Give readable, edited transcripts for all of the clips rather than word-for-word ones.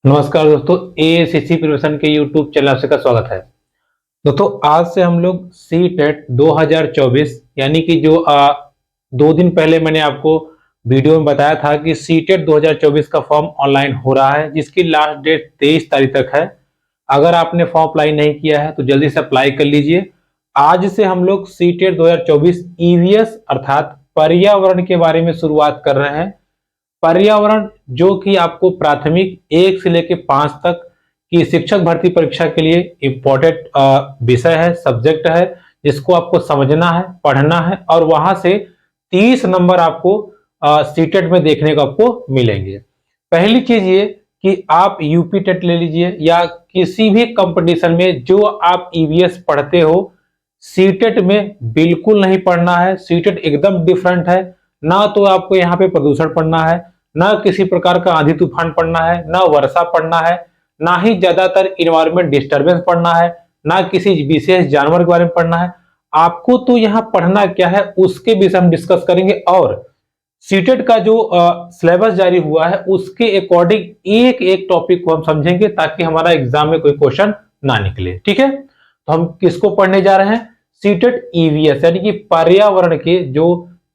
नमस्कार दोस्तों, ACC preparation के यूट्यूब चैनल से का स्वागत है। दोस्तों आज से हम लोग सी टेट 2024 यानी कि जो 2 दिन पहले मैंने आपको वीडियो में बताया था कि सी टेट 2024 का फॉर्म ऑनलाइन हो रहा है, जिसकी लास्ट डेट 23 तारीख तक है। अगर आपने फॉर्म अप्लाई नहीं किया है तो जल्दी से अप्लाई कर लीजिए। आज से हम लोग सी टेट 2024 ईवीएस अर्थात पर्यावरण के बारे में शुरुआत कर रहे हैं। पर्यावरण जो कि आपको प्राथमिक 1 से लेकर 5 तक की शिक्षक भर्ती परीक्षा के लिए इम्पोर्टेंट विषय है, सब्जेक्ट है, जिसको आपको समझना है, पढ़ना है और वहां से 30 नंबर आपको सीटेट में देखने को आपको मिलेंगे। पहली चीज ये कि आप यूपी टेट ले लीजिए या किसी भी कंपटीशन में जो आप ईवीएस पढ़ते हो, सीटेट में बिल्कुल नहीं पढ़ना है। सीटेट एकदम डिफरेंट है। ना तो आपको यहाँ पे प्रदूषण पढ़ना है, ना किसी प्रकार का आंधी तूफान पढ़ना है, ना वर्षा पढ़ना है, ना ही ज्यादातर इन्वायरमेंट डिस्टरबेंस पढ़ना है, ना किसी विशेष जानवर के बारे में पढ़ना है। आपको तो यहाँ पढ़ना क्या है उसके विषय हम डिस्कस करेंगे और सीटेट का जो सिलेबस जारी हुआ है उसके अकॉर्डिंग एक एक टॉपिक को हम समझेंगे ताकि हमारा एग्जाम में कोई क्वेश्चन ना निकले। ठीक है, तो हम किसको पढ़ने जा रहे हैं? सीटेट ईवीएस यानी कि पर्यावरण के जो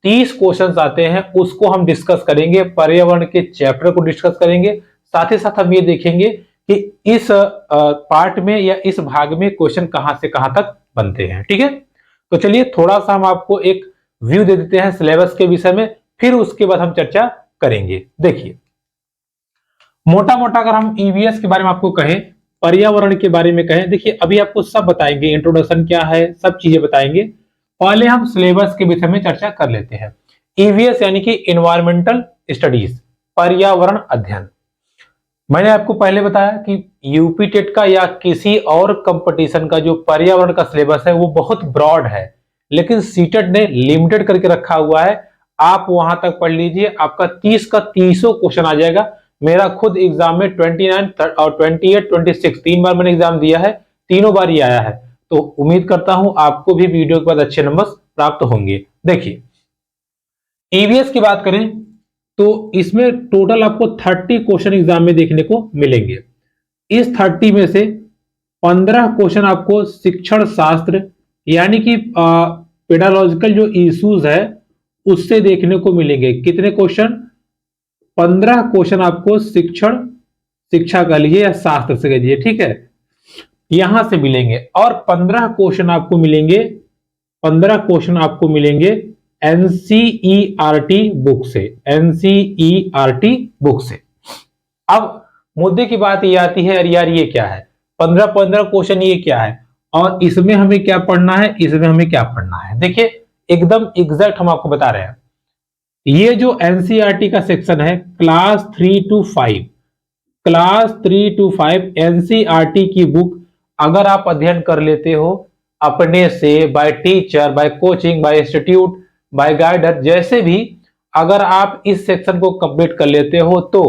30 क्वेश्चंस आते हैं उसको हम डिस्कस करेंगे, पर्यावरण के चैप्टर को डिस्कस करेंगे। साथ ही साथ हम ये देखेंगे कि इस पार्ट में या इस भाग में क्वेश्चन कहां से कहां तक बनते हैं। ठीक है, तो चलिए थोड़ा सा हम आपको एक व्यू दे देते हैं सिलेबस के विषय में, फिर उसके बाद हम चर्चा करेंगे। देखिए मोटा मोटा अगर हम ईवीएस के बारे में आपको कहें, पर्यावरण के बारे में कहें, देखिए अभी आपको सब बताएंगे, इंट्रोडक्शन क्या है, सब चीजें बताएंगे। पहले हम सिलेबस के विषय में चर्चा कर लेते हैं। ईवीएस यानी कि इन्वायरमेंटल स्टडीज, पर्यावरण अध्ययन। मैंने आपको पहले बताया कि यूपी टेट का या किसी और कंपटीशन का जो पर्यावरण का सिलेबस है वो बहुत ब्रॉड है, लेकिन सीटेट ने लिमिटेड करके रखा हुआ है। आप वहां तक पढ़ लीजिए, आपका 30 का 30 क्वेश्चन आ जाएगा। मेरा खुद एग्जाम में 29 और 28 26 3 बार मैंने एग्जाम दिया है, तीनों बार ही आया है। तो उम्मीद करता हूं आपको भी वीडियो के बाद अच्छे नंबर प्राप्त होंगे। देखिए ईवीएस की बात करें तो इसमें टोटल आपको 30 क्वेश्चन एग्जाम में देखने को मिलेंगे। इस 30 में से 15 क्वेश्चन आपको शिक्षण शास्त्र यानी कि पेडालॉजिकल जो इश्यूज है उससे देखने को मिलेंगे। कितने क्वेश्चन? 15 क्वेश्चन आपको शिक्षा का लीजिए या शास्त्र से लीजिए, ठीक है, यहां से मिलेंगे। और 15 क्वेश्चन आपको मिलेंगे एनसीईआरटी बुक से, एनसीईआरटी बुक से। अब मुद्दे की बात ये आती है, अरे यार ये क्या है, 15 क्वेश्चन ये क्या है और इसमें हमें क्या पढ़ना है, इसमें हमें क्या पढ़ना है? देखिए एकदम एग्जैक्ट हम आपको बता रहे हैं। ये जो एनसीईआरटी का सेक्शन है class 3 to 5, class 3 to 5 NCERT की बुक अगर आप अध्ययन कर लेते हो अपने से, by teacher, by coaching, by institute, by guider, जैसे भी, अगर आप इस सेक्शन को कंप्लीट कर लेते हो तो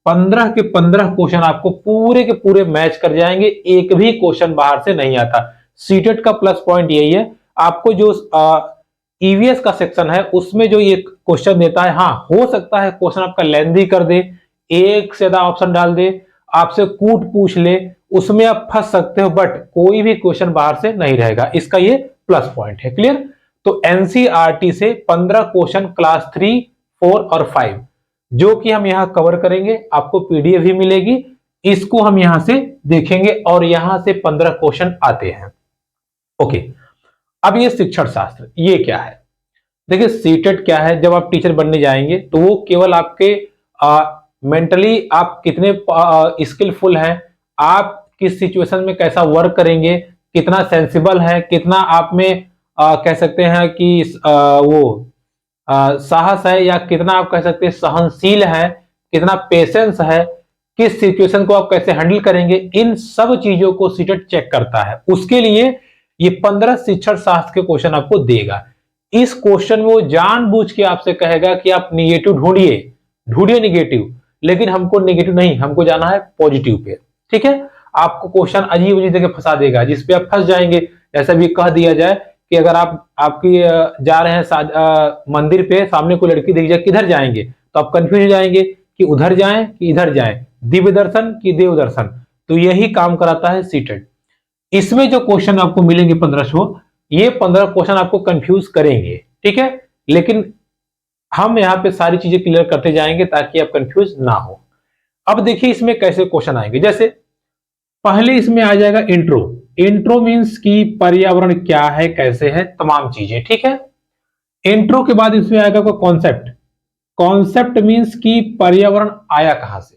15 के 15 क्वेश्चन आपको पूरे के पूरे मैच कर जाएंगे। एक भी क्वेश्चन बाहर से नहीं आता। सीटेट का प्लस पॉइंट यही है, आपको जो ईवीएस का सेक्शन है उसमें जो ये क्वेश्चन देता है, हाँ हो सकता है क्वेश्चन आपका लेंथी कर दे, एक से ज्यादा ऑप्शन डाल दे, आपसे कूट पूछ ले, उसमें आप फंस सकते हो, बट कोई भी क्वेश्चन बाहर से नहीं रहेगा। इसका ये प्लस पॉइंट है। क्लियर? तो एनसीईआरटी से 15 क्वेश्चन क्लास 3, 4 और 5 जो कि हम यहां कवर करेंगे, आपको पीडीएफ भी मिलेगी, इसको हम यहां से देखेंगे और यहां से 15 क्वेश्चन आते हैं। ओके, अब ये शिक्षण शास्त्र ये क्या है? देखिए सीटेट क्या है, जब आप टीचर बनने जाएंगे तो वो केवल आपके मेंटली आप कितने स्किलफुल हैं, आप किस सिचुएशन में कैसा वर्क करेंगे, कितना सेंसिबल है, कितना आप में कह सकते हैं कि साहस है, या कितना आप कह सकते हैं सहनशील है, कितना पेशेंस है, किस सिचुएशन को आप कैसे हैंडल करेंगे, इन सब चीजों को सीटेट चेक करता है। उसके लिए ये 15 शिक्षण शास्त्र के क्वेश्चन आपको देगा। इस क्वेश्चन में वो जानबूझ के आपसे कहेगा कि आप निगेटिव ढूंढिए निगेटिव, लेकिन हमको निगेटिव नहीं, हमको जाना है पॉजिटिव पे। ठीक है, आपको क्वेश्चन अजीब अजीब जगह फंसा देगा जिसपे आप फंस जाएंगे। ऐसा भी कह दिया जाए कि अगर आपकी जा रहे हैं मंदिर पे, सामने कोई लड़की दिख जाए, किधर जाएंगे, तो आप कंफ्यूज हो जाएंगे कि उधर जाएं कि इधर जाएं। दिव्य दर्शन कि देव दर्शन, तो यही काम कराता है सीटेट। इसमें जो क्वेश्चन आपको मिलेंगे 1500, ये 15 क्वेश्चन आपको कंफ्यूज करेंगे, ठीक है, लेकिन हम यहाँ पे सारी चीजें क्लियर करते जाएंगे ताकि आप कंफ्यूज ना हो। अब देखिए इसमें कैसे क्वेश्चन आएंगे, जैसे पहले इसमें आ जाएगा इंट्रो। इंट्रो मींस कि पर्यावरण क्या है, कैसे है, तमाम चीजें, ठीक है। इंट्रो के बाद इसमें आएगा कोई कॉन्सेप्ट। कॉन्सेप्ट मींस कि पर्यावरण आया कहां से,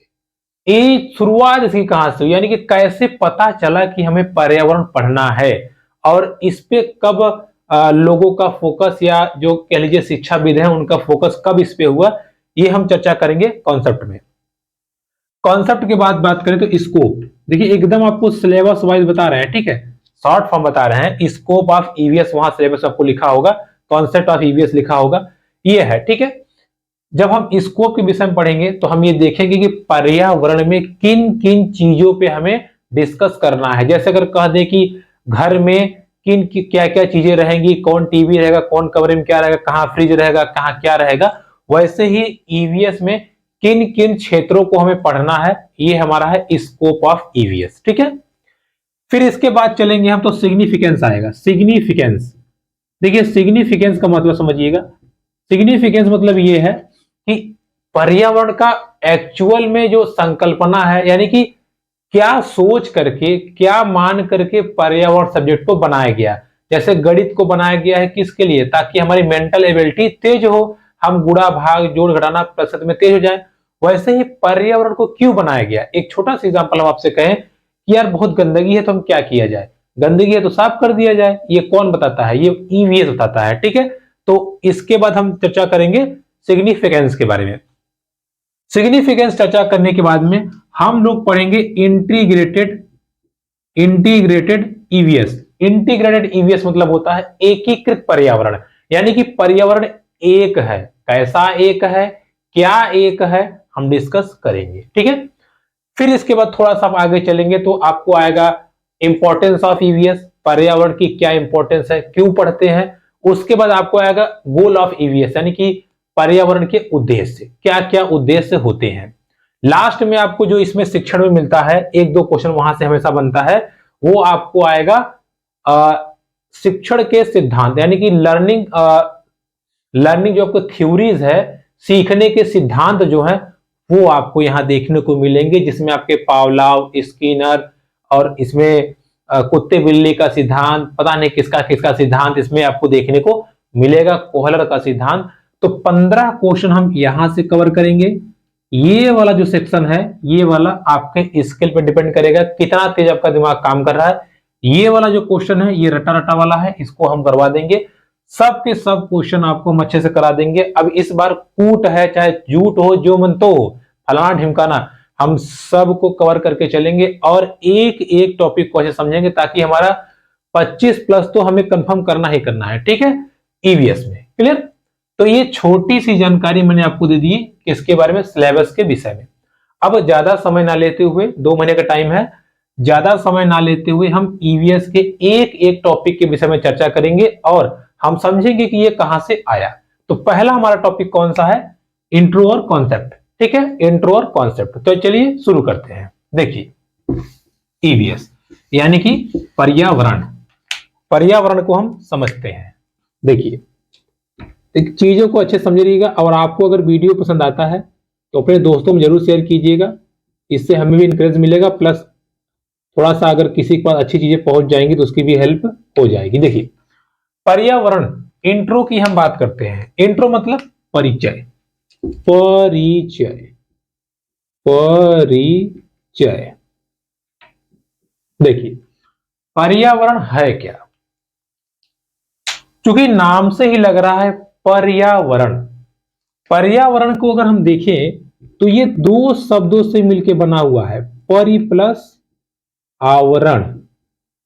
ये शुरुआत इसकी कहां से हुई, यानी कि कैसे पता चला कि हमें पर्यावरण पढ़ना है, और इस पे कब लोगों का फोकस, या जो कह लीजिए शिक्षाविद है उनका फोकस कब इस पे हुआ, ये हम चर्चा करेंगे कॉन्सेप्ट में। कॉन्सेप्ट के बाद बात करें तो स्कोप, देखिए एकदम आपको सिलेबस वाइज बता रहे हैं, ठीक है, शॉर्ट फॉर्म बता रहे हैं। स्कोप ऑफ ईवीएस वहां सिलेबस आपको लिखा होगा, कॉन्सेप्ट ऑफ ईवीएस लिखा होगा, ये है, ठीक है। जब हम स्कोप के विषय में पढ़ेंगे तो हम ये देखेंगे कि पर्यावरण में किन किन चीजों पे हमें डिस्कस करना है। जैसे अगर कह दे कि घर में किन की क्या क्या चीजें रहेंगी, कौन टीवी रहेगा, कौन कमरे में क्या रहेगा, कहाँ फ्रिज रहेगा, कहाँ क्या रहेगा, वैसे ही ईवीएस में किन किन क्षेत्रों को हमें पढ़ना है, ये हमारा है स्कोप ऑफ ईवीएस, ठीक है। फिर इसके बाद चलेंगे हम तो सिग्निफिकेंस आएगा। सिग्निफिकेंस, देखिए सिग्निफिकेंस का मतलब समझिएगा। सिग्निफिकेंस मतलब ये है कि पर्यावरण का एक्चुअल में जो संकल्पना है, यानी कि क्या सोच करके, क्या मान करके पर्यावरण सब्जेक्ट को बनाया गया। जैसे गणित को बनाया गया है किसके लिए, ताकि हमारी मेंटल एबिलिटी तेज हो, हम गुणा भाग जोड़ घटाना प्रतिशत में तेज हो जाए। वैसे ही पर्यावरण को क्यों बनाया गया, एक छोटा सा एग्जांपल हम आपसे कहें कि यार बहुत गंदगी है तो हम क्या किया जाए, गंदगी है तो साफ कर दिया जाए, ये कौन बताता है, ये ईवीएस बताता है, ठीक है। तो इसके बाद हम चर्चा करेंगे सिग्निफिकेंस के बारे में। सिग्निफिकेंस चर्चा करने के बाद में हम लोग पढ़ेंगे integrated integrated EVS. Integrated EVS मतलब होता है एकीकृत पर्यावरण, यानी कि पर्यावरण एक है, कैसा एक है, क्या एक है, हम डिस्कस करेंगे, ठीक है। फिर इसके बाद थोड़ा सा आप आगे चलेंगे तो आपको आएगा इंपॉर्टेंस ऑफ ईवीएस, पर्यावरण की क्या इंपॉर्टेंस है, क्यों पढ़ते हैं। उसके बाद आपको आएगा गोल ऑफ ईवीएस, यानी कि पर्यावरण के उद्देश्य, क्या क्या उद्देश्य होते हैं। लास्ट में आपको जो इसमें शिक्षण में मिलता है, एक दो क्वेश्चन वहां से हमेशा बनता है, वो आपको आएगा शिक्षण के सिद्धांत, यानी कि लर्निंग जो आपको थ्योरीज है, सीखने के सिद्धांत जो है वो आपको यहां देखने को मिलेंगे, जिसमें आपके पावलाव, स्किनर, और इसमें कुत्ते बिल्ली का सिद्धांत, पता नहीं किसका किसका सिद्धांत इसमें आपको देखने को मिलेगा, कोहलर का सिद्धांत। तो 15 क्वेश्चन हम यहां से कवर करेंगे। ये वाला जो सेक्शन है, ये वाला आपके स्किल पर डिपेंड करेगा कितना तेज आपका दिमाग काम कर रहा है। ये वाला जो क्वेश्चन है ये रटा रटा वाला है, इसको हम करवा देंगे। सब के सब क्वेश्चन आपको हम अच्छे से करा देंगे। अब इस बार कूट है, चाहे झूठ हो, जो मन तो हो, फलाना ढिमकाना, हम सबको कवर करके चलेंगे और एक एक टॉपिक को अच्छे समझेंगे, ताकि हमारा 25 प्लस तो हमें कंफर्म करना ही करना है, ठीक है, ईवीएस में। क्लियर। तो ये छोटी सी जानकारी मैंने आपको दे दी किसके बारे में, सिलेबस के विषय में। अब ज्यादा समय ना लेते हुए, 2 महीने का टाइम है, ज्यादा समय ना लेते हुए हम ईवीएस के एक एक टॉपिक के विषय में चर्चा करेंगे और हम समझेंगे कि ये कहां से आया। तो पहला हमारा टॉपिक कौन सा है, इंट्रो और कॉन्सेप्ट, ठीक है, इंट्रो और कॉन्सेप्ट। तो चलिए शुरू करते हैं। देखिए ईवीएस यानी कि पर्यावरण, पर्यावरण को हम समझते हैं। देखिए चीजों को अच्छे समझिएगा, और आपको अगर वीडियो पसंद आता है तो अपने दोस्तों में जरूर शेयर कीजिएगा, इससे हमें भी इंकरेज मिलेगा, प्लस थोड़ा सा अगर किसी के पास अच्छी चीजें पहुंच जाएंगी तो उसकी भी हेल्प हो जाएगी। देखिए पर्यावरण, इंट्रो की हम बात करते हैं। इंट्रो मतलब परिचय, परिचय, परिचय। देखिए पर्यावरण है क्या, क्योंकि नाम से ही लग रहा है पर्यावरण। पर्यावरण को अगर हम देखें तो ये 2 शब्दों से मिलकर बना हुआ है, परि प्लस आवरण।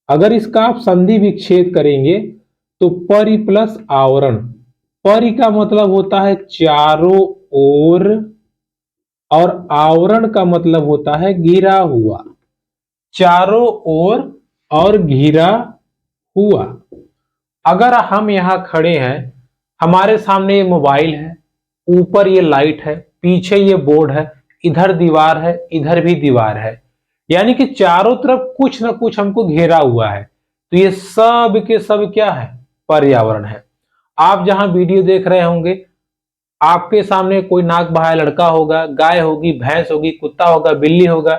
अगर इसका आप संधि विच्छेद करेंगे तो परि प्लस आवरण। परि का मतलब होता है चारों ओर, और आवरण का मतलब होता है घिरा हुआ, चारों ओर और घिरा हुआ। अगर हम यहां खड़े हैं, हमारे सामने ये मोबाइल है, ऊपर ये लाइट है, पीछे ये बोर्ड है, इधर दीवार है, इधर भी दीवार है, यानी कि चारों तरफ कुछ ना कुछ हमको घेरा हुआ है। तो ये सब के सब क्या है? पर्यावरण है। आप जहां वीडियो देख रहे होंगे, आपके सामने कोई नाक बहाया लड़का होगा, गाय होगी, भैंस होगी, कुत्ता होगा, बिल्ली होगा,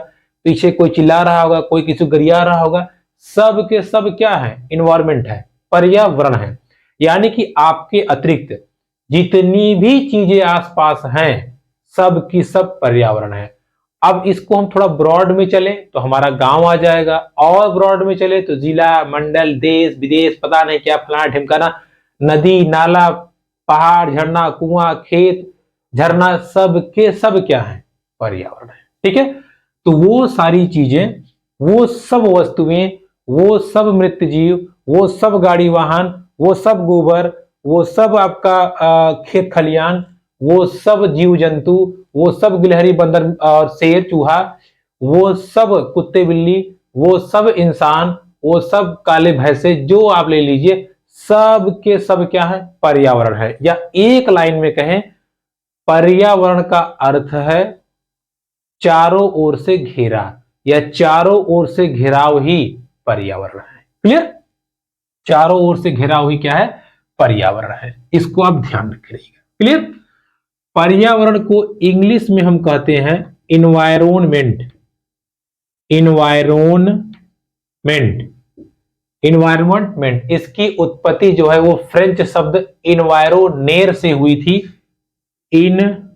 पीछे कोई चिल्ला रहा होगा, कोई किसी को गरिया रहा होगा, सब के सब क्या है? इन्वायरमेंट है, पर्यावरण है। यानी कि आपके अतिरिक्त जितनी भी चीजें आसपास हैं, सब की सब पर्यावरण है। अब इसको हम थोड़ा ब्रॉड में चले तो हमारा गांव आ जाएगा, और ब्रॉड में चले तो जिला, मंडल, देश विदेश, पता नहीं क्या फलाना ढिमकाना, नदी नाला, पहाड़, झरना, कुआं, खेत, झरना, सब के सब क्या है? पर्यावरण है। ठीक है, तो वो सारी चीजें, वो सब वस्तुएं, वो सब मृत जीव, वो सब गाड़ी वाहन, वो सब गोबर, वो सब आपका खेत खलियान, वो सब जीव जंतु, वो सब गिलहरी, बंदर और शेर, चूहा, वो सब कुत्ते बिल्ली, वो सब इंसान, वो सब काले भैंसे, जो आप ले लीजिए, सब के सब क्या है? पर्यावरण है। या एक लाइन में कहें, पर्यावरण का अर्थ है चारों ओर से घेरा, या चारों ओर से घेराव ही पर्यावरण है। क्लियर? चारों ओर से घेराव ही क्या है? पर्यावरण है। इसको आप ध्यान रखिएगा। क्लियर? पर्यावरण को इंग्लिश में हम कहते हैं इन्वायरमेंट। इन्वायरमेंट इसकी उत्पत्ति जो है वो फ्रेंच शब्द इन्वायरोनेर से हुई थी। इन्वायरोनेर,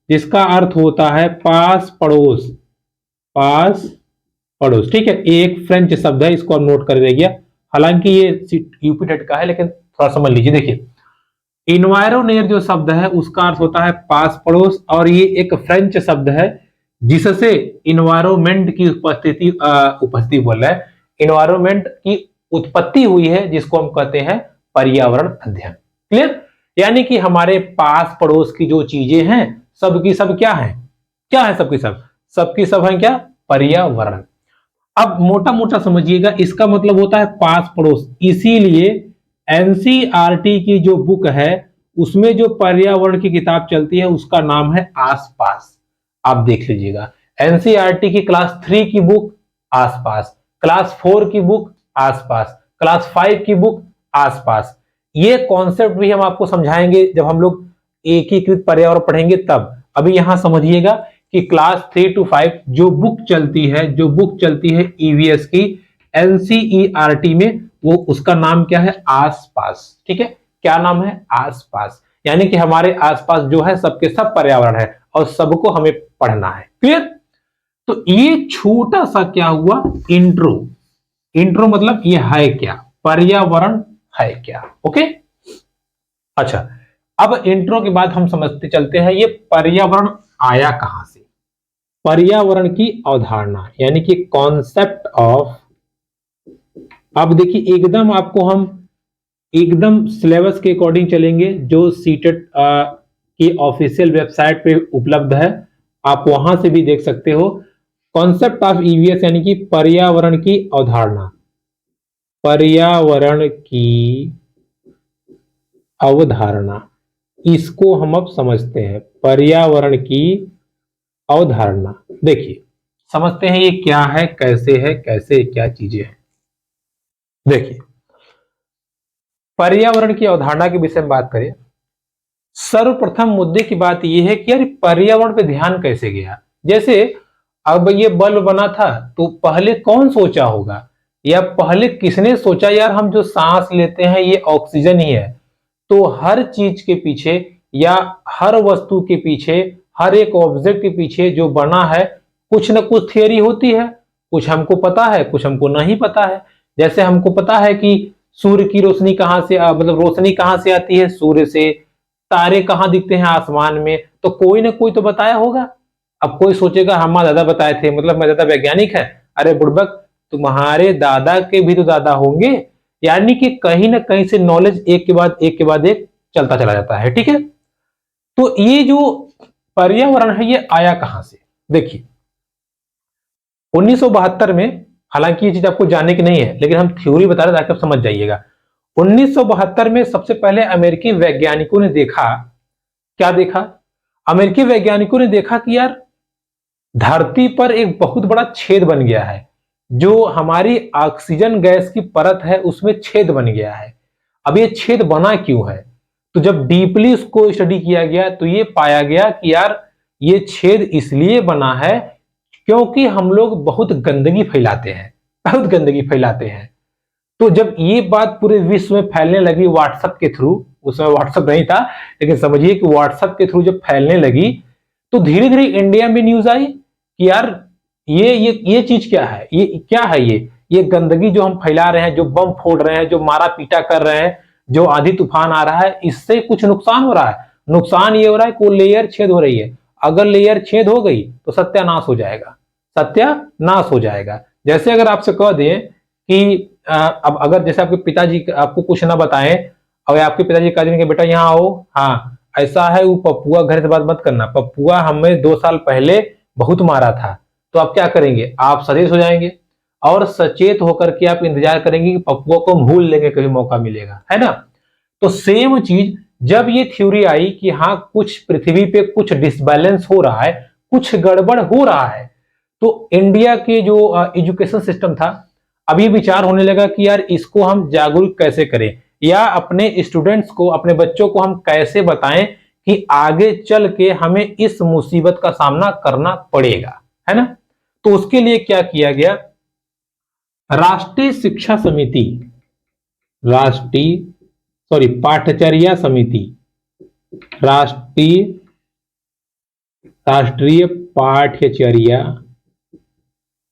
जिसका अर्थ होता है पास पड़ोस, पास पड़ोस। ठीक है, एक फ्रेंच शब्द है, इसको आप नोट कर दीजिए। हालांकि ये यूपी टेट का है, लेकिन थोड़ा समझ लीजिए। देखिए, इन्वायरोनेर जो शब्द है उसका अर्थ होता है पास पड़ोस, और ये एक फ्रेंच शब्द है जिससे इन्वायरमेंट की उपस्थिति बोल रहा है, इन्वायरमेंट की उत्पत्ति हुई है, जिसको हम कहते हैं पर्यावरण अध्ययन। क्लियर? यानी कि हमारे पास पड़ोस की जो चीजें हैं, सबकी सब क्या है? क्या है सबकी सब? सबकी सब है क्या? पर्यावरण। अब मोटा मोटा समझिएगा, इसका मतलब होता है पास पड़ोस। इसीलिए एनसीईआरटी की जो बुक है उसमें जो पर्यावरण की किताब चलती है उसका नाम है आसपास। आप देख लीजिएगा, एनसीईआरटी की क्लास 3 की बुक आसपास, क्लास 4 की बुक आसपास, क्लास 5 की बुक आसपास। ये कॉन्सेप्ट भी हम आपको समझाएंगे जब हम लोग एकीकृत पर्यावरण पढ़ेंगे तब। अभी यहां समझिएगा कि क्लास 3 to 5 जो बुक चलती है ईवीएस की एनसीईआरटी में, वो उसका नाम क्या है? आसपास। ठीक है, क्या नाम है? आसपास। यानी कि हमारे आसपास जो है सबके सब पर्यावरण है, और सबको हमें पढ़ना है। क्लियर? तो ये छोटा सा क्या हुआ? इंट्रो मतलब ये है क्या? पर्यावरण है क्या? ओके, अच्छा। अब इंट्रो के बाद हम समझते चलते हैं ये पर्यावरण आया कहां से। पर्यावरण की अवधारणा यानी कि कॉन्सेप्ट ऑफ। अब देखिए, एकदम आपको हम एकदम सिलेबस के अकॉर्डिंग चलेंगे, जो सीटेट की ऑफिशियल वेबसाइट पे उपलब्ध है, आप वहां से भी देख सकते हो। कॉन्सेप्ट ऑफ ईवीएस यानी कि पर्यावरण की अवधारणा, पर्यावरण की अवधारणा, इसको हम अब समझते हैं। पर्यावरण की अवधारणा, देखिए समझते हैं ये क्या है, कैसे क्या चीजें हैं। देखिए, पर्यावरण की अवधारणा के विषय में बात करें, सर्वप्रथम मुद्दे की बात यह है कि यार पर्यावरण पे ध्यान कैसे गया। जैसे अब ये बल्ब बना था तो पहले कौन सोचा होगा, या पहले किसने सोचा यार हम जो सांस लेते हैं ये ऑक्सीजन ही है। तो हर चीज के पीछे या हर वस्तु के पीछे, हर एक ऑब्जेक्ट के पीछे जो बना है, कुछ ना कुछ थियरी होती है। कुछ हमको पता है, कुछ हमको नहीं पता है। जैसे हमको पता है कि सूर्य की रोशनी कहां से मतलब रोशनी कहां से आती है? सूर्य से। तारे कहां दिखते हैं? आसमान में। तो कोई ना कोई तो बताया होगा। अब कोई सोचेगा हम दादा बताए थे, मतलब मैं ज्यादा वैज्ञानिक है। अरे बुड़बक, तुम्हारे दादा के भी तो दादा होंगे। यानी कि कहीं ना कहीं से नॉलेज एक के बाद एक चलता चला जाता है। ठीक है, तो ये जो पर्यावरण है ये आया कहां से? देखिए, 1972 में, हालांकि ये चीज आपको जानने की नहीं है, लेकिन हम थ्योरी बता रहे हैं ताकि आप समझ जाइएगा। 1972 में सबसे पहले अमेरिकी वैज्ञानिकों ने देखा क्या देखा? अमेरिकी वैज्ञानिकों ने देखा कि यार धरती पर एक बहुत बड़ा छेद बन गया है, जो हमारी ऑक्सीजन गैस की परत है उसमें छेद बन गया है। अब ये छेद बना क्यों है? तो जब डीपली उसको स्टडी किया गया तो ये पाया गया कि यार ये छेद इसलिए बना है क्योंकि हम लोग बहुत गंदगी फैलाते हैं, बहुत गंदगी फैलाते हैं। तो जब ये बात पूरे विश्व में फैलने लगी व्हाट्सएप के थ्रू, उस समय व्हाट्सएप नहीं था लेकिन समझिए कि व्हाट्सएप के थ्रू जब फैलने लगी तो धीरे धीरे इंडिया में न्यूज आई कि यार ये चीज क्या है, ये क्या है, ये गंदगी जो हम फैला रहे हैं, जो बम फोड़ रहे हैं, जो मारा पीटा कर रहे हैं, जो आंधी तूफान आ रहा है, इससे कुछ नुकसान हो रहा है। नुकसान ये हो रहा है कि लेयर छेद हो रही है। अगर लेयर छेद हो गई तो सत्यानाश हो जाएगा, सत्यानाश हो जाएगा। जैसे अगर आपसे कह दें कि अब अगर जैसे आपके पिताजी आपको कुछ ना बताएं और आपके पिताजी कह देंगे बेटा यहाँ आओ, हाँ ऐसा है, वो पप्पुआ घर से बात मत करना, पप्पुआ हमें 2 साल पहले बहुत मारा था, तो आप क्या करेंगे? आप सचेत हो जाएंगे और सचेत होकर के आप इंतजार करेंगे कि पप्पुआ को भूल लेंगे, कभी मौका मिलेगा, है ना। तो सेम चीज जब ये थ्योरी आई कि हाँ कुछ पृथ्वी पे कुछ डिसबैलेंस हो रहा है, कुछ गड़बड़ हो रहा है, तो इंडिया के जो एजुकेशन सिस्टम था, अभी विचार होने लगा कि यार इसको हम जागरूक कैसे करें, या अपने स्टूडेंट्स को, अपने बच्चों को हम कैसे बताएं कि आगे चल के हमें इस मुसीबत का सामना करना पड़ेगा, है ना। तो उसके लिए क्या किया गया, राष्ट्रीय शिक्षा समिति, पाठचर्या समिति, राष्ट्रीय पाठ्यचर्या,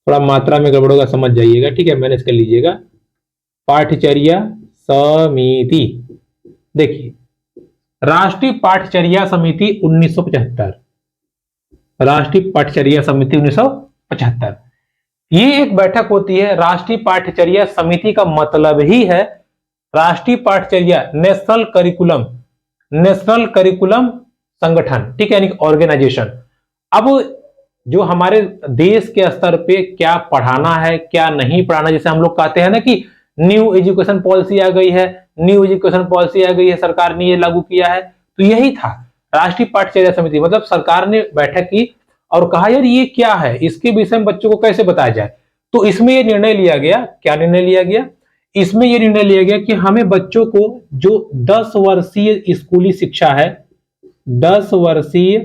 थोड़ा मात्रा में गड़बड़ होगा समझ जाइएगा, ठीक है, मैनेज कर लीजिएगा। पाठचर्या समिति, देखिए राष्ट्रीय पाठचर्या समिति 1975, राष्ट्रीय पाठचर्या समिति 1975, ये एक बैठक होती है। राष्ट्रीय पाठचर्या समिति का मतलब ही है राष्ट्रीय पाठचर्या, नेशनल करिकुलम संगठन, ठीक है, यानी ऑर्गेनाइजेशन। अब जो हमारे देश के स्तर पे क्या पढ़ाना है, क्या नहीं पढ़ाना, जैसे हम लोग कहते हैं ना कि न्यू एजुकेशन पॉलिसी आ गई है, न्यू एजुकेशन पॉलिसी आ गई है, सरकार ने ये लागू किया है, तो यही था राष्ट्रीय पाठचर्या समिति। मतलब सरकार ने बैठक की और कहा यार ये क्या है, इसके विषय में बच्चों को कैसे बताया जाए। तो इसमें यह निर्णय लिया गया, क्या निर्णय लिया गया, इसमें यह निर्णय लिया गया कि हमें बच्चों को जो 10 वर्षीय स्कूली शिक्षा है, 10 वर्षीय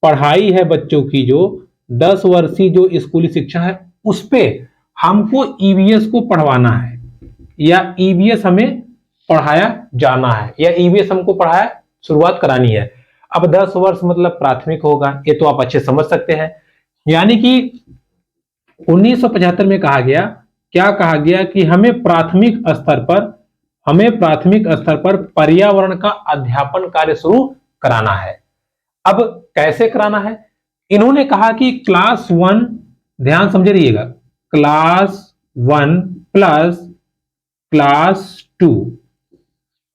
पढ़ाई है बच्चों की, जो 10 वर्षीय जो स्कूली शिक्षा है उस पे हमको ईवीएस को पढ़वाना है, या ईवीएस हमें पढ़ाया जाना है, या ईवीएस हमको पढ़ाया शुरुआत करानी है। अब 10 वर्ष मतलब प्राथमिक होगा, ये तो आप अच्छे समझ सकते हैं। यानी कि 1975 में कहा गया, क्या कहा गया कि हमें प्राथमिक स्तर पर पर्यावरण का अध्यापन कार्य शुरू कराना है। अब कैसे कराना है, इन्होंने कहा कि क्लास 1, ध्यान समझे रहिएगा, class 1 plus class 2,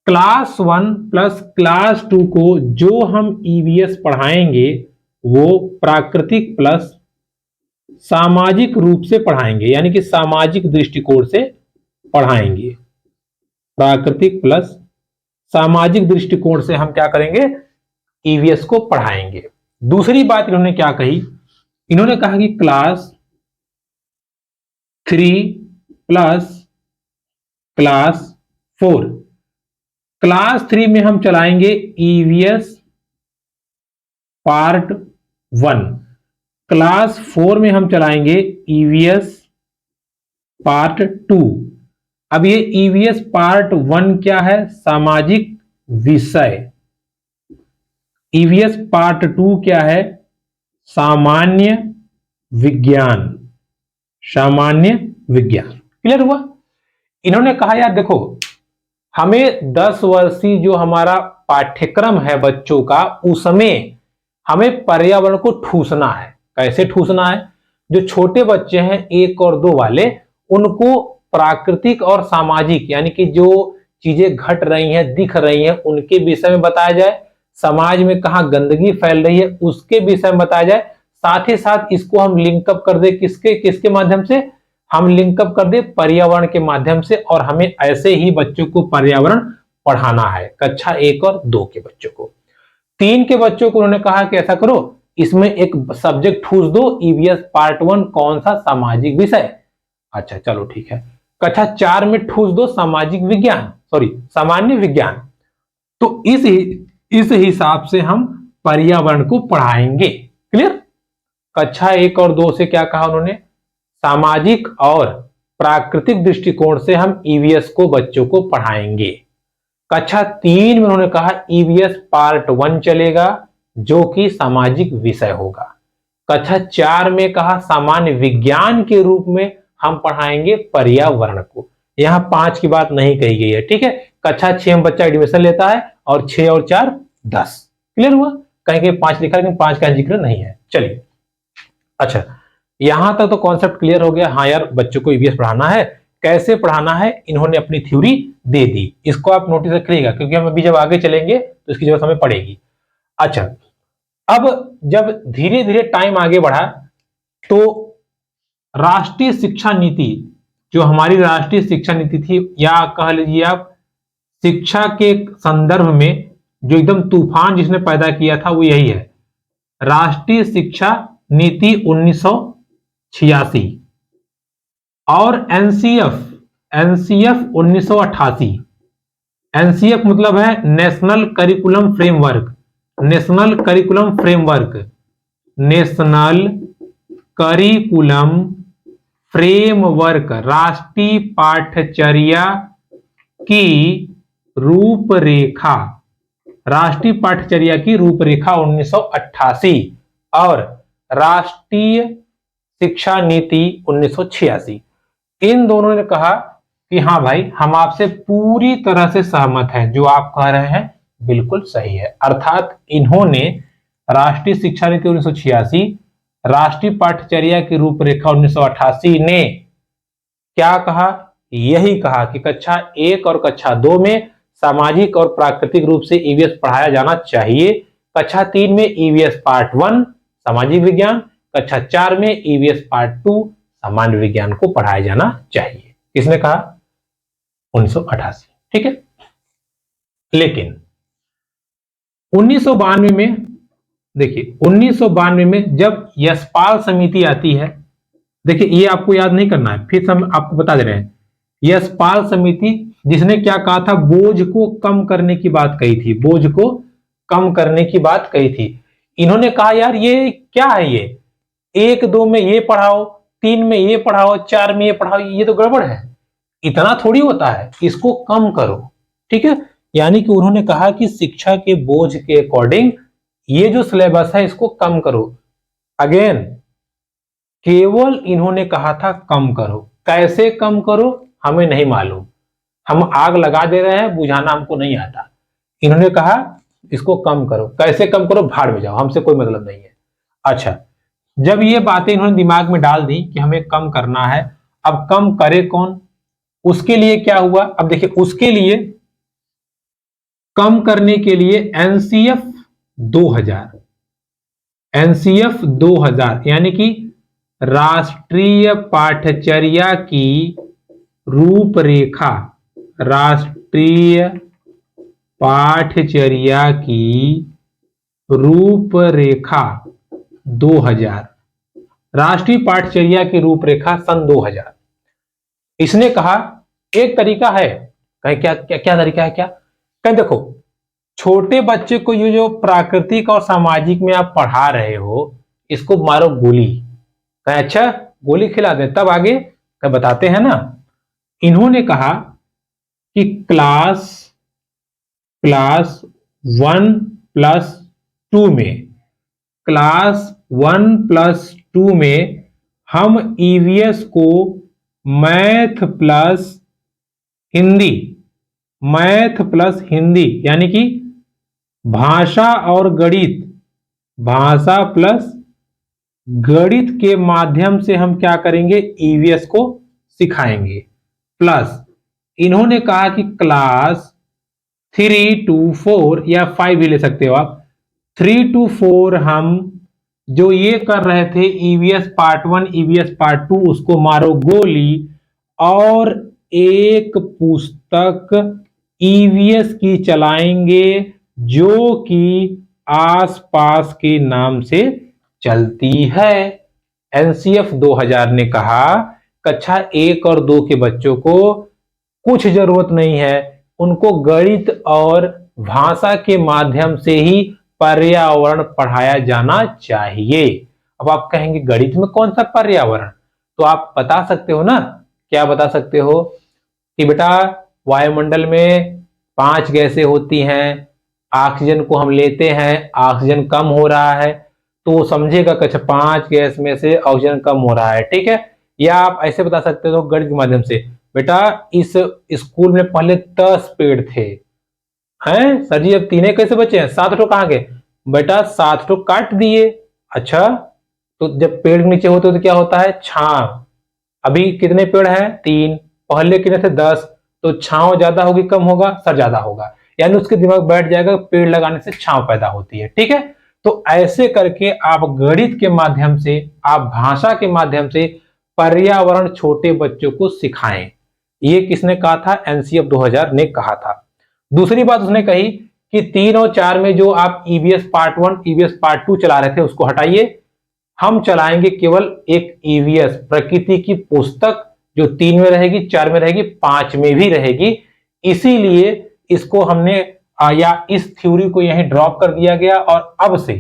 class 1 plus class 2 को जो हम ईवीएस पढ़ाएंगे वो प्राकृतिक प्लस सामाजिक रूप से पढ़ाएंगे, यानी कि सामाजिक दृष्टिकोण से पढ़ाएंगे। प्राकृतिक प्लस सामाजिक दृष्टिकोण से हम क्या करेंगे, ईवीएस को पढ़ाएंगे। दूसरी बात इन्होंने क्या कही, इन्होंने कहा कि क्लास 3 प्लस क्लास 4, क्लास 3 में हम चलाएंगे ईवीएस पार्ट 1, क्लास 4 में हम चलाएंगे ईवीएस पार्ट 2। अब ये ईवीएस पार्ट 1 क्या है, सामाजिक विषय, ईवीएस पार्ट 2 क्या है, सामान्य विज्ञान, सामान्य विज्ञान। क्लियर हुआ। इन्होंने कहा यार देखो हमें 10 वर्षीय जो हमारा पाठ्यक्रम है बच्चों का, उसमें हमें पर्यावरण को ठूसना है। कैसे ठूसना है, जो छोटे बच्चे हैं 1 और 2 वाले, उनको प्राकृतिक और सामाजिक, यानी कि जो चीजें घट रही हैं, दिख रही हैं, उनके विषय में बताया जाए। समाज में कहाँ गंदगी फैल रही है उसके विषय में बताया जाए। साथ ही साथ इसको हम लिंकअप कर दे, किसके माध्यम से, हम लिंकअप कर दे पर्यावरण के माध्यम से। और हमें ऐसे ही बच्चों को पर्यावरण पढ़ाना है, कक्षा 1 और 2 के बच्चों को। 3 के बच्चों को उन्होंने कहा कि ऐसा करो, इसमें एक सब्जेक्ट ठूस दो, ईवीएस पार्ट 1 कौन सा, सामाजिक विषय। अच्छा चलो ठीक है। कक्षा 4 में ठूस दो सामाजिक विज्ञान, सॉरी सामान्य विज्ञान। तो इस हिसाब से हम पर्यावरण को पढ़ाएंगे। क्लियर। कक्षा 1 और 2 से क्या कहा उन्होंने, सामाजिक और प्राकृतिक दृष्टिकोण से हम ईवीएस को बच्चों को पढ़ाएंगे। कक्षा 3 में उन्होंने कहा ईवीएस पार्ट 1 चलेगा जो कि सामाजिक विषय होगा। कक्षा 4 में कहा सामान्य विज्ञान के रूप में हम पढ़ाएंगे पर्यावरण को। यहां 5 की बात नहीं कही गई है, ठीक है। कक्षा 6 में बच्चा एडमिशन लेता है और 6 और 4 10। क्लियर हुआ। कहीं 5 लिखा लेकिन 5 का जिक्र नहीं है। चलिए अच्छा, यहां तक तो कॉन्सेप्ट क्लियर हो गया। हाँ यार, बच्चों को ईवीएस पढ़ाना है, कैसे पढ़ाना है इन्होंने अपनी थ्योरी दे दी। इसको आप नोटिस रखिएगा क्योंकि हम अभी जब आगे चलेंगे तो इसकी जरूरत हमें पड़ेगी। अच्छा, अब जब धीरे धीरे टाइम आगे बढ़ा तो राष्ट्रीय शिक्षा नीति, जो हमारी राष्ट्रीय शिक्षा नीति थी, या कह लीजिए आप शिक्षा के संदर्भ में जो एकदम तूफान जिसने पैदा किया था वो यही है, राष्ट्रीय शिक्षा नीति 1986 और एनसीएफ 1988। एनसीएफ मतलब है national curriculum framework. National curriculum framework, national curriculum framework, राष्ट्रीय पाठ्यचर्या की रूपरेखा, राष्ट्रीय पाठ्यचर्या की रूपरेखा 1988 और राष्ट्रीय शिक्षा नीति 1986। इन दोनों ने कहा कि हाँ भाई, हम आपसे पूरी तरह से सहमत हैं, जो आप कह रहे हैं बिल्कुल सही है। अर्थात इन्होंने राष्ट्रीय शिक्षा नीति 1986, राष्ट्रीय पाठ्यचर्या की रूपरेखा 1988 ने क्या कहा, यही कहा कि कक्षा 1 और कक्षा 2 में सामाजिक और प्राकृतिक रूप से ईवीएस पढ़ाया जाना चाहिए। कक्षा 3 में ईवीएस पार्ट 1 सामाजिक विज्ञान, कक्षा 4 में ईवीएस पार्ट 2 सामान्य विज्ञान को पढ़ाया जाना चाहिए। किसने कहा, 1988। ठीक है। लेकिन 1992 में, देखिए 1992 में जब यशपाल समिति आती है, देखिए ये आपको याद नहीं करना है, फिर हम आपको बता दे रहे हैं। यशपाल समिति जिसने क्या कहा था, बोझ को कम करने की बात कही थी, बोझ को कम करने की बात कही थी। इन्होंने कहा यार ये क्या है, ये 1 2 में ये पढ़ाओ, 3 में ये पढ़ाओ, 4 में ये पढ़ाओ, ये तो गड़बड़ है, इतना थोड़ी होता है, इसको कम करो। ठीक है। यानी कि उन्होंने कहा कि शिक्षा के बोझ के अकॉर्डिंग ये जो सिलेबस है इसको कम करो। अगेन केवल इन्होंने कहा था कम करो, कैसे कम करो हमें नहीं मालूम, हम आग लगा दे रहे हैं, बुझाना हमको नहीं आता। इन्होंने कहा इसको कम करो, कैसे कम करो भाड़ में जाओ, हमसे कोई मतलब नहीं है। अच्छा, जब ये बातें इन्होंने दिमाग में डाल दी कि हमें कम करना है, अब कम करे कौन, उसके लिए क्या हुआ, अब देखिए उसके लिए कम करने के लिए एनसीएफ 2000 यानी कि राष्ट्रीय पाठ्यचर्या की रूपरेखा, राष्ट्रीय पाठ्यचर्या की रूपरेखा 2000, राष्ट्रीय पाठ्यचर्या की रूपरेखा सन 2000। इसने कहा एक तरीका है, कहीं क्या क्या क्या तरीका है, क्या कहीं देखो छोटे बच्चे को ये जो प्राकृतिक और सामाजिक में आप पढ़ा रहे हो इसको मारो गोली, कहीं अच्छा गोली खिला दे तब आगे कहीं बताते हैं ना। इन्होंने कहा कि क्लास 1+2 में, क्लास 1+2 में हम ईवीएस को मैथ प्लस हिंदी यानी कि भाषा और गणित, भाषा प्लस गणित के माध्यम से हम क्या करेंगे, ईवीएस को सिखाएंगे। प्लस इन्होंने कहा कि क्लास 3 to 4 या 5 भी ले सकते हो आप, 3 to 4 हम जो ये कर रहे थे ईवीएस पार्ट 1 ईवीएस पार्ट 2 उसको मारो गोली, और एक पुस्तक ईवीएस की चलाएंगे जो कि आसपास के नाम से चलती है। एनसीएफ 2000 ने कहा कक्षा 1 और 2 के बच्चों को कुछ जरूरत नहीं है, उनको गणित और भाषा के माध्यम से ही पर्यावरण पढ़ाया जाना चाहिए। अब आप कहेंगे गणित में कौन सा पर्यावरण, तो आप बता सकते हो ना, क्या बता सकते हो कि बेटा वायुमंडल में 5 गैसें होती हैं, ऑक्सीजन को हम लेते हैं, ऑक्सीजन कम हो रहा है, तो वो समझेगा कि अच्छा 5 गैस में से ऑक्सीजन कम हो रहा है, ठीक है। या आप ऐसे बता सकते हो गणित के माध्यम से, बेटा इस स्कूल में पहले 10 पेड़ थे, हैं सर जी अब 3 कैसे बचे हैं, 7 ठो कहां गए, बेटा 7 ठो काट दिए। अच्छा तो जब पेड़ नीचे होते तो क्या होता है, छांव। अभी कितने पेड़ हैं, 3, पहले कितने थे 10, तो छांव ज्यादा होगी कम होगा, सर ज्यादा होगा, यानी उसके दिमाग बैठ जाएगा पेड़ लगाने से छांव पैदा होती है, ठीक है। तो ऐसे करके आप गणित के माध्यम से, आप भाषा के माध्यम से पर्यावरण छोटे बच्चों को सिखाएं। ये किसने कहा था, एनसीएफ 2000 ने कहा था। दूसरी बात उसने कही कि 3 और 4 में जो आप ईवीएस पार्ट 1 ईवीएस पार्ट 2 चला रहे थे उसको हटाइए, हम चलाएंगे केवल एक ईवीएस प्रकृति की पुस्तक जो 3 में रहेगी, 4 में रहेगी, 5 में भी रहेगी। इसीलिए इसको हमने या इस थ्योरी को यहीं ड्रॉप कर दिया गया और अब से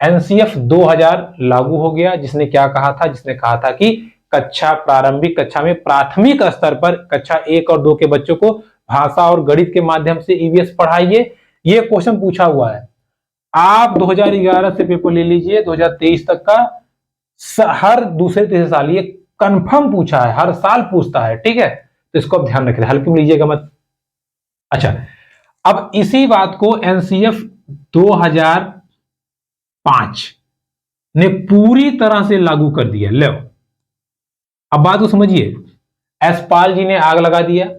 एनसीएफ 2000 लागू हो गया, जिसने क्या कहा था, जिसने कहा था कि प्रारंभिक कक्षा में प्राथमिक स्तर पर कक्षा 1 और 2 के बच्चों को भाषा और गणित के माध्यम से ईवीएस पढ़ाइए। ये क्वेश्चन पूछा हुआ है, आप 2011 से पेपर ले लीजिए 2023 तक का, हर दूसरे तीसरे साल ये कंफर्म पूछा है, हर साल पूछता है, ठीक है। तो इसको आप ध्यान रखिए, हल्के में लीजिएगा मत। अच्छा अब इसी बात को एनसीएफ 2005 ने पूरी तरह से लागू कर दिया। लो अब बात को समझिए, एसपाल जी ने आग लगा दिया,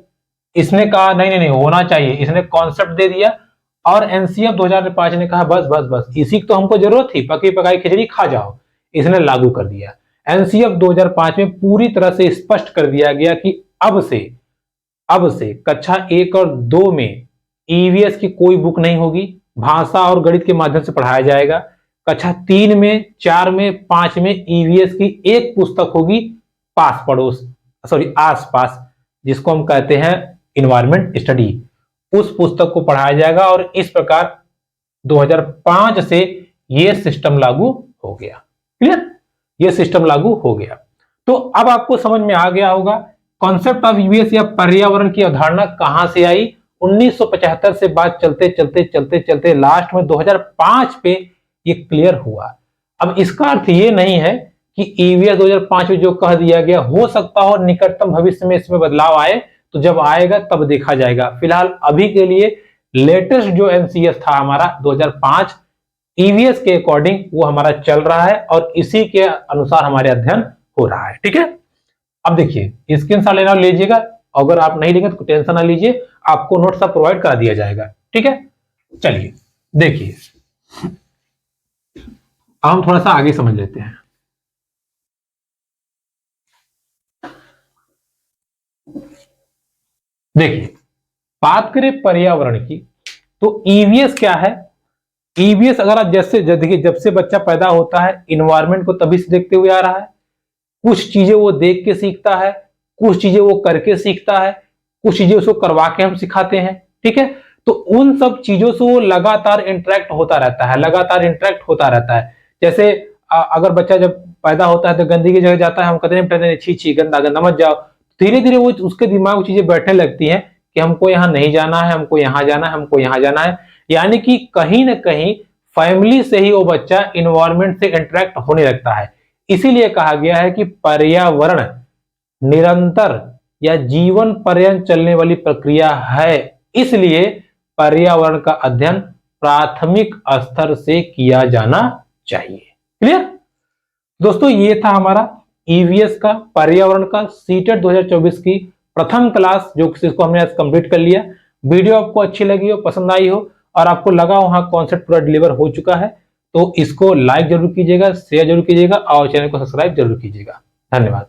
इसने कहा नहीं नहीं नहीं होना चाहिए, इसने कॉन्सेप्ट दे दिया, और एनसीएफ 2005 ने कहा बस बस बस इसी की तो हमको जरूरत थी, पकी पकाई खिचड़ी खा जाओ, इसने लागू कर दिया। एनसीएफ 2005 में पूरी तरह से स्पष्ट कर दिया गया कि अब से कक्षा 1 और 2 में ईवीएस की कोई बुक नहीं होगी, भाषा और गणित के माध्यम से पढ़ाया जाएगा। कक्षा 3 में, 4 में, 5 में ईवीएस की एक पुस्तक होगी, पास पड़ोस आसपास, जिसको हम कहते हैं इन्वायरमेंट स्टडी, उस पुस्तक को पढ़ाया जाएगा। और इस प्रकार 2005 से यह सिस्टम लागू हो गया। क्लियर, यह सिस्टम लागू हो गया। तो अब आपको समझ में आ गया होगा कॉन्सेप्ट ऑफ ईवीएस या पर्यावरण की अवधारणा कहां से आई। 1975 से बात चलते चलते चलते चलते लास्ट में 2005 पे ये क्लियर हुआ। अब इसका अर्थ ये नहीं है कि ईवीएस 2005 में जो कह दिया गया, हो सकता हो निकटतम भविष्य में इसमें बदलाव आए, तो जब आएगा तब देखा जाएगा। फिलहाल अभी के लिए लेटेस्ट जो एनसीएस था हमारा 2005 ईवीएस के अकॉर्डिंग वो हमारा चल रहा है और इसी के अनुसार हमारे अध्ययन हो रहा है। ठीक है, अब देखिए स्क्रीनशॉट लेना लीजिएगा, अगर आप नहीं लेंगे तो टेंशन ना लीजिए, आपको नोट्स सब प्रोवाइड करा दिया जाएगा। ठीक है, चलिए देखिए हम थोड़ा सा आगे समझ लेते हैं। देखिए बात करें पर्यावरण की, तो ईवीएस क्या है। ईवीएस अगर आप देखिए जब से बच्चा पैदा होता है इन्वायरमेंट को तभी से देखते हुए आ रहा है। कुछ चीजें वो देख के सीखता है, कुछ चीजें वो करके सीखता है, कुछ चीजें उसको करवा के हम सिखाते हैं। ठीक है, तो उन सब चीजों से वो लगातार इंटरेक्ट होता रहता है, लगातार इंटरेक्ट होता रहता है। जैसे अगर बच्चा जब पैदा होता है तो गंदगी की जगह जाता है, हम कहते हैं छी छी गंदा गंदा मत जाओ, धीरे धीरे वो उसके दिमाग में चीजें बैठने लगती हैं कि हमको यहाँ नहीं जाना है, हमको यहाँ जाना है, हमको यहाँ जाना है। यानी कि कहीं ना कहीं फैमिली से ही वो बच्चा इन्वायरमेंट से इंटरेक्ट होने लगता है। इसीलिए कहा गया है कि पर्यावरण निरंतर या जीवन पर्यंत चलने वाली प्रक्रिया है, इसलिए पर्यावरण का अध्ययन प्राथमिक स्तर से किया जाना चाहिए। क्लियर दोस्तों, ये था हमारा ईवीएस का पर्यावरण का सीटेट 2024 की प्रथम क्लास, जो जिसको हमने आज कंप्लीट कर लिया। वीडियो आपको अच्छी लगी हो, पसंद आई हो और आपको लगा वहां कॉन्सेप्ट पूरा डिलीवर हो चुका है, तो इसको लाइक जरूर कीजिएगा, शेयर जरूर कीजिएगा और चैनल को सब्सक्राइब जरूर कीजिएगा। धन्यवाद।